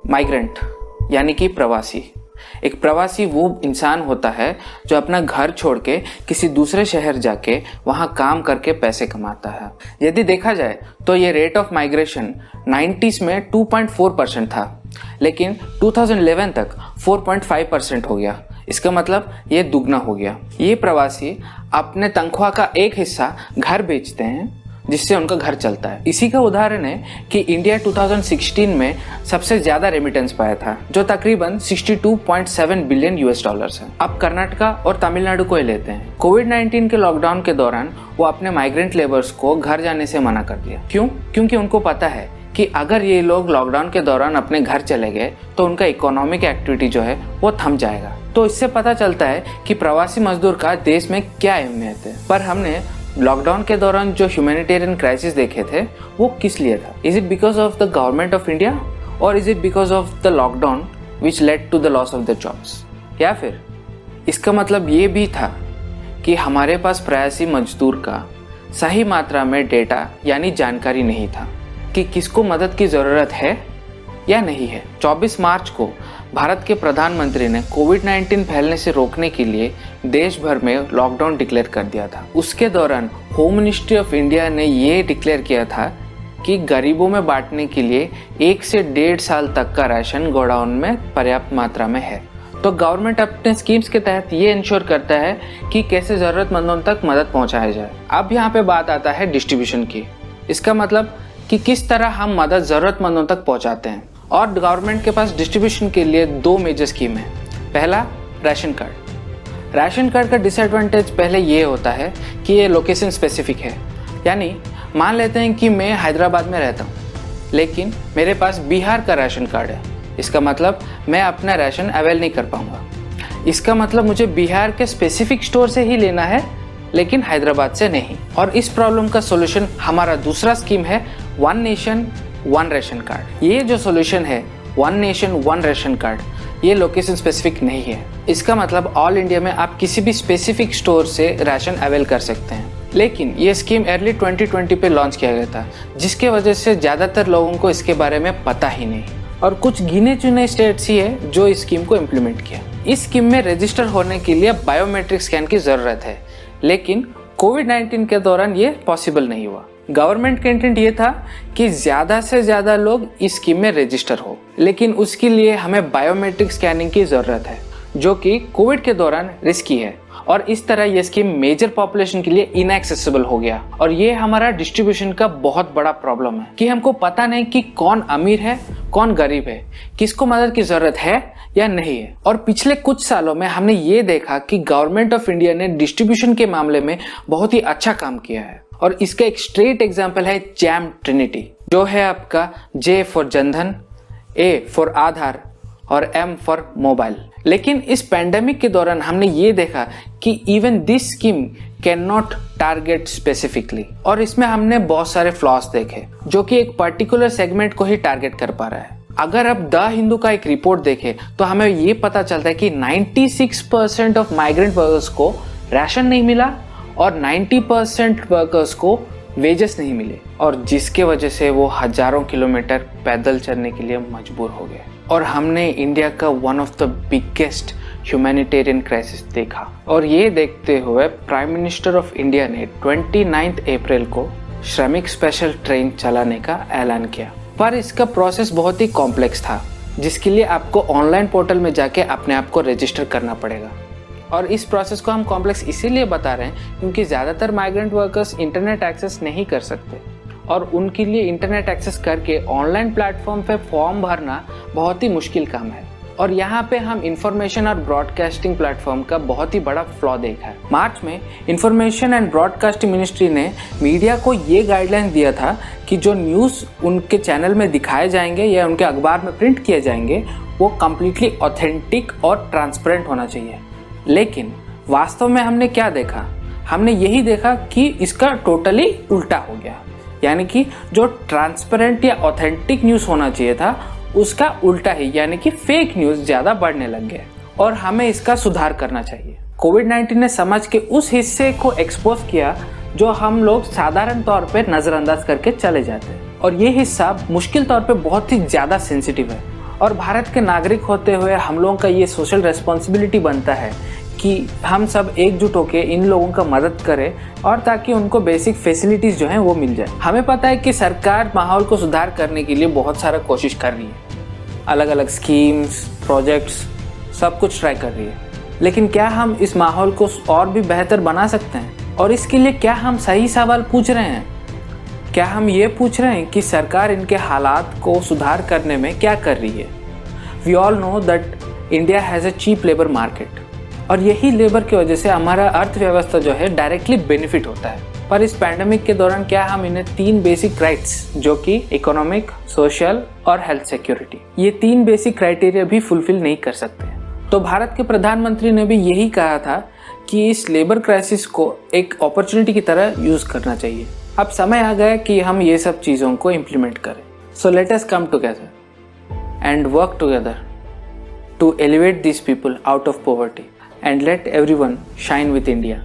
Migrant यानी कि प्रवासी। एक प्रवासी वो इंसान होता है जो अपना घर छोड़ के किसी दूसरे शहर जाके वहाँ काम करके पैसे कमाता है। यदि देखा जाए तो ये रेट ऑफ माइग्रेशन 90s में 2.4% था, लेकिन 2011 तक 4.5% हो गया। इसका मतलब ये दुगना हो गया। ये प्रवासी अपने तनख्वाह का एक हिस्सा घर बेचते हैं जिससे उनका घर चलता है। इसी का उदाहरण है कि इंडिया 2016 में सबसे ज्यादा रेमिटेंस पाया था, जो तकरीबन 62.7 बिलियन US डॉलर्स है। अब कर्नाटका और तमिलनाडु को ही लेते हैं। कोविड-19 के लॉकडाउन के दौरान वो अपने माइग्रेंट लेबर्स को घर जाने से मना कर दिया। क्यों? क्योंकि उनको पता है कि अगर ये लोग लॉकडाउन के दौरान अपने घर चले गए तो उनका इकोनॉमिक एक्टिविटी जो है वो थम जाएगा। तो इससे पता चलता है कि प्रवासी मजदूर का देश में क्या अहमियत है। पर हमने लॉकडाउन के दौरान जो ह्यूमैनिटेरियन क्राइसिस देखे थे वो किस लिए था? Is it because of the government of India और is it because of the lockdown which led to the loss of the jobs? या फिर इसका मतलब ये भी था कि हमारे पास प्रवासी मजदूर का सही मात्रा में डेटा यानी जानकारी नहीं था कि किसको मदद की ज़रूरत है या नहीं है। 24 मार्च को भारत के प्रधानमंत्री ने कोविड-19 फैलने से रोकने के लिए देश भर में लॉकडाउन डिक्लेयर कर दिया था। उसके दौरान होम मिनिस्ट्री ऑफ इंडिया ने ये डिक्लेयर किया था कि गरीबों में बांटने के लिए 1 से 1.5 साल तक का राशन गोडाउन में पर्याप्त मात्रा में है। तो गवर्नमेंट अपने स्कीम्स के तहत ये इंश्योर करता है कि कैसे ज़रूरतमंदों तक मदद पहुँचाया जाए। अब यहाँ पे बात आता है डिस्ट्रीब्यूशन की। इसका मतलब कि किस तरह हम मदद ज़रूरतमंदों तक पहुँचाते हैं। और गवर्नमेंट के पास डिस्ट्रीब्यूशन के लिए 2 मेजर स्कीम है। पहला, राशन कार्ड। राशन कार्ड का डिसएडवांटेज पहले ये होता है कि ये लोकेशन स्पेसिफिक है। यानी मान लेते हैं कि मैं हैदराबाद में रहता हूँ, लेकिन मेरे पास बिहार का राशन कार्ड है। इसका मतलब मैं अपना राशन अवेल नहीं कर पाऊँगा। इसका मतलब मुझे बिहार के स्पेसिफिक स्टोर से ही लेना है, लेकिन हैदराबाद से नहीं। और इस प्रॉब्लम का सोल्यूशन हमारा दूसरा स्कीम है, one nation one ration card. ये जो सोल्यूशन है, one nation one ration card, ये लोकेशन स्पेसिफिक नहीं है। इसका मतलब ऑल इंडिया में आप किसी भी स्पेसिफिक स्टोर से राशन अवेल कर सकते हैं। लेकिन ये स्कीम अर्ली 2020 पे लॉन्च किया गया था, जिसके वजह से ज़्यादातर लोगों को इसके बारे में पता ही नहीं, और कुछ गिने चुने स्टेट्स ही है जो इस स्कीम को इम्प्लीमेंट किया। इस स्कीम में रजिस्टर होने के लिए बायोमेट्रिक स्कैन की ज़रूरत है, लेकिन कोविड-19 के दौरान ये पॉसिबल नहीं हुआ। गवर्नमेंट का इंटेंट ये था कि ज़्यादा से ज़्यादा लोग इस स्कीम में रजिस्टर हो, लेकिन उसके लिए हमें बायोमेट्रिक स्कैनिंग की ज़रूरत है, जो कि कोविड के दौरान रिस्की है। और इस तरह ये स्कीम मेजर पॉपुलेशन के लिए इनएक्सेसिबल हो गया। और ये हमारा डिस्ट्रीब्यूशन का बहुत बड़ा प्रॉब्लम है कि हमको पता नहीं कि कौन अमीर है, कौन गरीब है, किसको मदद की ज़रूरत है या नहीं है। और पिछले कुछ सालों में हमने ये देखा कि गवर्नमेंट ऑफ इंडिया ने डिस्ट्रीब्यूशन के मामले में बहुत ही अच्छा काम किया है। और इसका एक स्ट्रेट एग्जाम्पल है जैम ट्रिनिटी, जो है आपका J for Jandhan, A for Aadhaar और M फॉर मोबाइल। लेकिन इस पैंडेमिक के दौरान हमने ये देखा कि even this scheme can not target specifically, और इसमें हमने बहुत सारे फ्लॉस देखे जो कि एक पर्टिकुलर सेगमेंट को ही टारगेट कर पा रहा है। अगर आप द हिंदू का एक रिपोर्ट देखें तो हमें ये पता चलता है कि 96% ऑफ माइग्रेंट वर्कर्स को राशन नहीं मिला और 90% वर्कर्स को वेजेस नहीं मिले, और जिसके वजह से वो हजारों किलोमीटर पैदल चलने के लिए मजबूर हो गए। और हमने इंडिया का one of the biggest humanitarian crisis देखा। और ये देखते हुए प्राइम मिनिस्टर ऑफ इंडिया ने 29 अप्रैल को श्रमिक स्पेशल ट्रेन चलाने का ऐलान किया। पर इसका प्रोसेस बहुत ही कॉम्प्लेक्स था, जिसके लिए आपको ऑनलाइन पोर्टल में जाके अपने आप को रजिस्टर करना पड़ेगा। और इस प्रोसेस को हम कॉम्प्लेक्स इसीलिए बता रहे हैं क्योंकि ज़्यादातर माइग्रेंट वर्कर्स इंटरनेट एक्सेस नहीं कर सकते, और उनके लिए इंटरनेट एक्सेस करके ऑनलाइन प्लेटफॉर्म पे फॉर्म भरना बहुत ही मुश्किल काम है। और यहाँ पे हम इंफॉर्मेशन और ब्रॉडकास्टिंग प्लेटफॉर्म का बहुत ही बड़ा फ्लॉ देखा है। मार्च में इंफॉर्मेशन एंड ब्रॉडकास्टिंग मिनिस्ट्री ने मीडिया को ये गाइडलाइन दिया था कि जो न्यूज़ उनके चैनल में दिखाए जाएंगे या उनके अखबार में प्रिंट किए जाएंगे वो कम्प्लीटली ऑथेंटिक और ट्रांसपेरेंट होना चाहिए। लेकिन वास्तव में हमने क्या देखा? हमने यही देखा कि इसका टोटली उल्टा हो गया, यानी कि जो ट्रांसपेरेंट या ऑथेंटिक न्यूज़ होना चाहिए था उसका उल्टा ही, यानी कि फेक न्यूज़ ज़्यादा बढ़ने लग गए, और हमें इसका सुधार करना चाहिए। कोविड-19 ने समाज के उस हिस्से को एक्सपोज किया जो हम लोग साधारण तौर पे नज़रअंदाज करके चले जाते हैं। और ये हिस्सा मुश्किल तौर पे बहुत ही ज़्यादा सेंसिटिव है और भारत के नागरिक होते हुए हम लोगों का ये सोशल रेस्पॉन्सिबिलिटी बनता है कि हम सब एकजुट होकर इन लोगों का मदद करें और ताकि उनको बेसिक फैसिलिटीज़ जो हैं वो मिल जाए। हमें पता है कि सरकार माहौल को सुधार करने के लिए बहुत सारा कोशिश कर रही है, अलग अलग स्कीम्स, प्रोजेक्ट्स, सब कुछ ट्राई कर रही है, लेकिन क्या हम इस माहौल को और भी बेहतर बना सकते हैं? और इसके लिए क्या हम सही सवाल पूछ रहे हैं? क्या हम ये पूछ रहे हैं कि सरकार इनके हालात को सुधार करने में क्या कर रही है? We all know that India has a cheap labour market और यही लेबर की वजह से हमारा अर्थव्यवस्था जो है डायरेक्टली बेनिफिट होता है। पर इस पैंडेमिक के दौरान क्या हम इन्हें 3 बेसिक राइट्स जो कि इकोनॉमिक, सोशल और हेल्थ सिक्योरिटी, ये 3 बेसिक क्राइटेरिया भी फुलफिल नहीं कर सकते? तो भारत के प्रधानमंत्री ने भी यही कहा था कि इस लेबर क्राइसिस को एक अपॉर्चुनिटी की तरह यूज़ करना चाहिए। अब समय आ गया कि हम ये सब चीज़ों को इम्प्लीमेंट करें। So let us come together and work together to elevate this people out of poverty and let everyone shine with India.